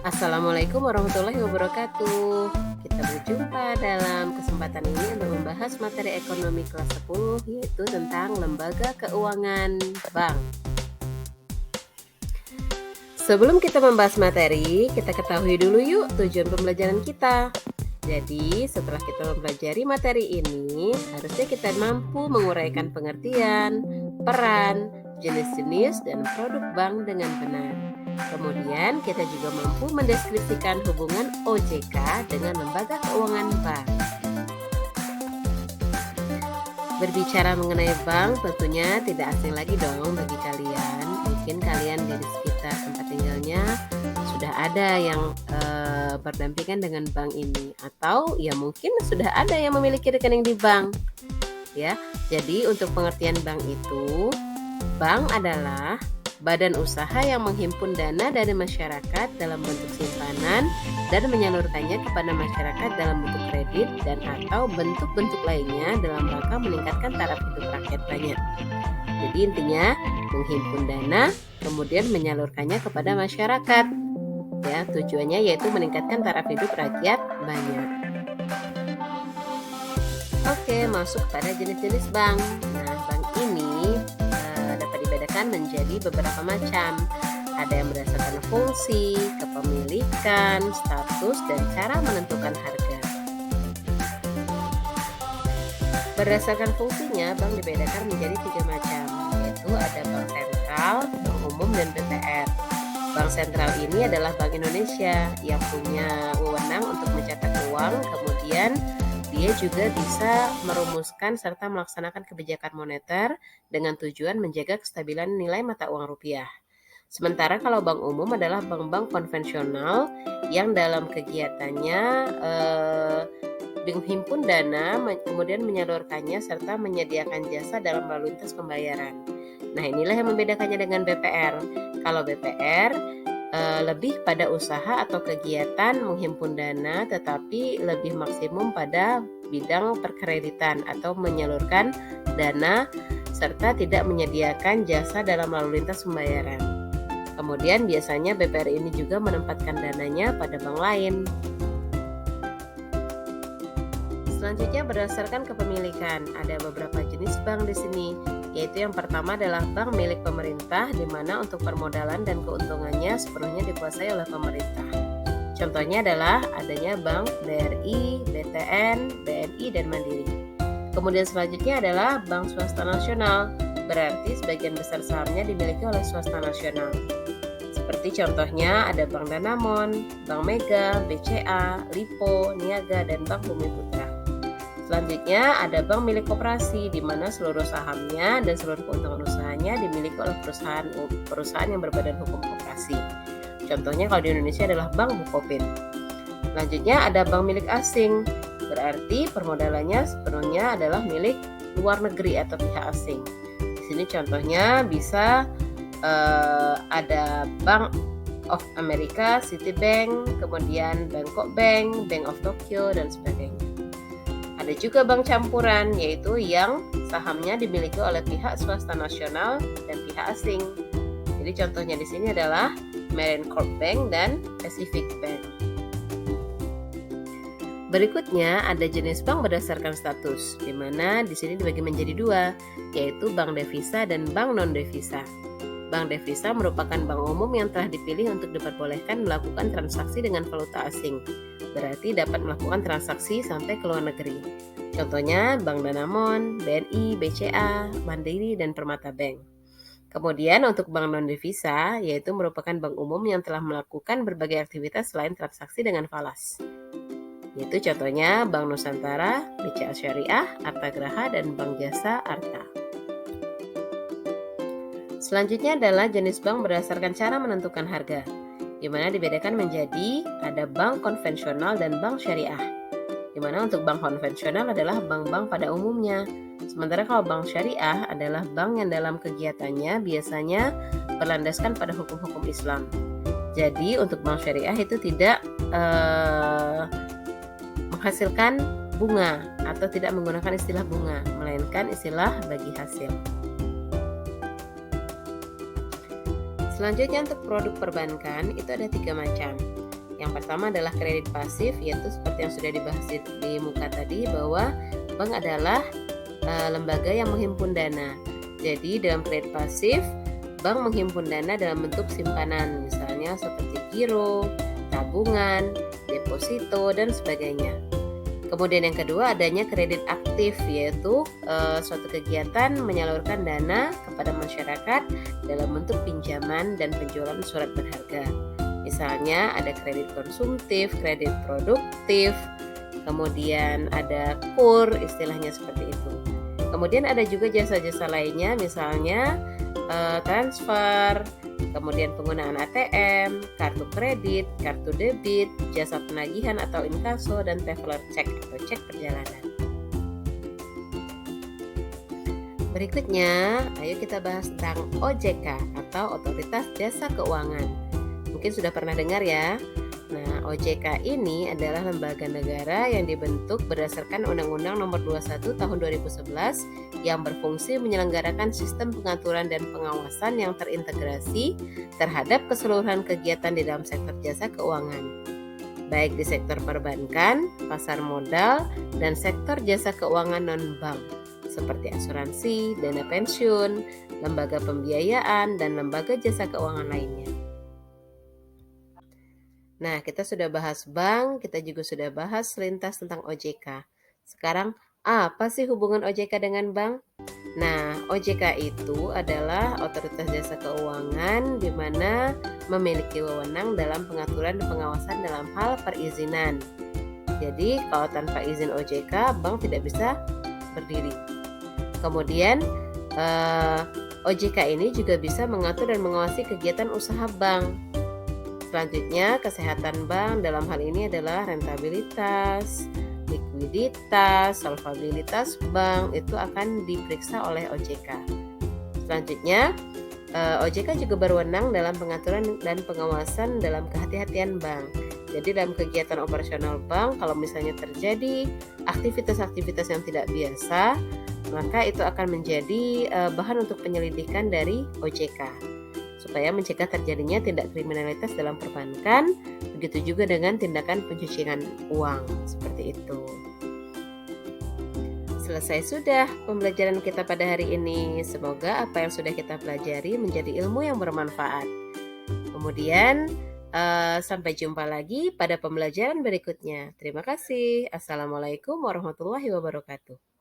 Assalamualaikum warahmatullahi wabarakatuh. Kita berjumpa dalam kesempatan ini untuk membahas materi ekonomi kelas 10 yaitu tentang lembaga keuangan bank. Sebelum kita membahas materi, kita ketahui dulu yuk tujuan pembelajaran kita. Jadi, setelah kita mempelajari materi ini, harusnya kita mampu menguraikan pengertian, peran, jenis-jenis, dan produk bank dengan benar. Kemudian kita juga mampu mendeskripsikan hubungan OJK dengan lembaga keuangan bank. Berbicara mengenai bank tentunya tidak asing lagi dong bagi kalian. Mungkin kalian di sekitar tempat tinggalnya sudah ada yang berdampingan dengan bank ini, atau ya mungkin sudah ada yang memiliki rekening di bank. Ya, jadi untuk pengertian bank itu, bank adalah badan usaha yang menghimpun dana dari masyarakat dalam bentuk simpanan dan menyalurkannya kepada masyarakat dalam bentuk kredit dan atau bentuk-bentuk lainnya dalam rangka meningkatkan taraf hidup rakyat banyak. Jadi intinya menghimpun dana kemudian menyalurkannya kepada masyarakat. Ya, tujuannya yaitu meningkatkan taraf hidup rakyat banyak. Oke, masuk pada jenis-jenis bank. Nah, bank ini dapat dibedakan menjadi beberapa macam. Ada yang berdasarkan fungsi, kepemilikan, status, dan cara menentukan harga. Berdasarkan fungsinya, bank dibedakan menjadi 3 macam, yaitu ada bank sentral, bank umum, dan BTR. Bank sentral ini adalah Bank Indonesia yang punya wewenang untuk mencetak uang, kemudian dia juga bisa merumuskan serta melaksanakan kebijakan moneter dengan tujuan menjaga kestabilan nilai mata uang rupiah. Sementara kalau bank umum adalah bank-bank konvensional yang dalam kegiatannya menghimpun dana, kemudian menyalurkannya serta menyediakan jasa dalam lalu lintas pembayaran. Nah, inilah yang membedakannya dengan BPR. Kalau BPR lebih pada usaha atau kegiatan menghimpun dana, tetapi lebih maksimum pada bidang perkreditan atau menyalurkan dana serta tidak menyediakan jasa dalam lalu lintas pembayaran. Kemudian biasanya BPR ini juga menempatkan dananya pada bank lain. Selanjutnya berdasarkan kepemilikan, ada beberapa jenis bank di sini, yaitu yang pertama adalah bank milik pemerintah, di mana untuk permodalan dan keuntungannya sepenuhnya dikuasai oleh pemerintah. Contohnya adalah adanya bank BRI, BTN, BNI, dan Mandiri. Kemudian selanjutnya adalah bank swasta nasional, berarti sebagian besar sahamnya dimiliki oleh swasta nasional. Seperti contohnya ada Bank Danamon, Bank Mega, BCA, Lipo, Niaga, dan Bank Bumi Putra. Selanjutnya ada bank milik koperasi, di mana seluruh sahamnya dan seluruh keuntungan usahanya dimiliki oleh perusahaan yang berbadan hukum koperasi. Contohnya kalau di Indonesia adalah Bank Bukopin. Selanjutnya ada bank milik asing, berarti permodalannya sepenuhnya adalah milik luar negeri atau pihak asing. Di sini contohnya bisa ada Bank of America, Citibank, kemudian Bangkok Bank, Bank of Tokyo, dan sebagainya. Ada juga bank campuran, yaitu yang sahamnya dimiliki oleh pihak swasta nasional dan pihak asing. Jadi contohnya di sini adalah Marinecorp Bank dan Pacific Bank. Berikutnya ada jenis bank berdasarkan status, di mana di sini dibagi menjadi 2, yaitu bank devisa dan bank non devisa. Bank devisa merupakan bank umum yang telah dipilih untuk diperbolehkan melakukan transaksi dengan valuta asing, berarti dapat melakukan transaksi sampai ke luar negeri. Contohnya Bank Danamon, BNI, BCA, Mandiri, dan Permata Bank. Kemudian untuk bank non devisa, yaitu merupakan bank umum yang telah melakukan berbagai aktivitas selain transaksi dengan falas. Yaitu contohnya Bank Nusantara, BCA Syariah, Arta Graha, dan Bank Jasa Arta. Selanjutnya adalah jenis bank berdasarkan cara menentukan harga, di mana dibedakan menjadi ada bank konvensional dan bank syariah. Di mana untuk bank konvensional adalah bank-bank pada umumnya, sementara kalau bank syariah adalah bank yang dalam kegiatannya biasanya berlandaskan pada hukum-hukum Islam. Jadi untuk bank syariah itu tidak menghasilkan bunga atau tidak menggunakan istilah bunga, melainkan istilah bagi hasil. Selanjutnya untuk produk perbankan itu ada 3 macam, Yang pertama adalah kredit pasif, yaitu seperti yang sudah dibahas di muka tadi, bahwa bank adalah lembaga yang menghimpun dana. Jadi dalam kredit pasif, bank menghimpun dana dalam bentuk simpanan, misalnya seperti giro, tabungan, deposito, dan sebagainya. Kemudian yang kedua adanya kredit aktif, yaitu suatu kegiatan menyalurkan dana kepada masyarakat dalam bentuk pinjaman dan penjualan surat berharga. Misalnya ada kredit konsumtif, kredit produktif, kemudian ada KUR, istilahnya seperti itu. Kemudian ada juga jasa-jasa lainnya, misalnya transfer, kemudian penggunaan ATM, kartu kredit, kartu debit, jasa penagihan atau inkaso, dan traveler check atau cek perjalanan. Berikutnya, ayo kita bahas tentang OJK atau Otoritas Jasa Keuangan. Mungkin sudah pernah dengar ya. Nah, OJK ini adalah lembaga negara yang dibentuk berdasarkan Undang-Undang Nomor 21 Tahun 2011 yang berfungsi menyelenggarakan sistem pengaturan dan pengawasan yang terintegrasi terhadap keseluruhan kegiatan di dalam sektor jasa keuangan, baik di sektor perbankan, pasar modal, dan sektor jasa keuangan non-bank seperti asuransi, dana pensiun, lembaga pembiayaan, dan lembaga jasa keuangan lainnya. Nah, kita sudah bahas bank, kita juga sudah bahas selintas tentang OJK. Sekarang, apa sih hubungan OJK dengan bank? Nah, OJK itu adalah Otoritas Jasa Keuangan di mana memiliki wewenang dalam pengaturan dan pengawasan dalam hal perizinan. Jadi, kalau tanpa izin OJK, bank tidak bisa berdiri. Kemudian, OJK ini juga bisa mengatur dan mengawasi kegiatan usaha bank. Selanjutnya, kesehatan bank dalam hal ini adalah rentabilitas, likuiditas, solvabilitas bank itu akan diperiksa oleh OJK. Selanjutnya, OJK juga berwenang dalam pengaturan dan pengawasan dalam kehati-hatian bank. Jadi dalam kegiatan operasional bank, kalau misalnya terjadi aktivitas-aktivitas yang tidak biasa, maka itu akan menjadi bahan untuk penyelidikan dari OJK supaya mencegah terjadinya tindak kriminalitas dalam perbankan, begitu juga dengan tindakan pencucian uang, seperti itu. Selesai sudah pembelajaran kita pada hari ini. Semoga apa yang sudah kita pelajari menjadi ilmu yang bermanfaat. Kemudian sampai jumpa lagi pada pembelajaran berikutnya. Terima kasih. Assalamualaikum warahmatullahi wabarakatuh.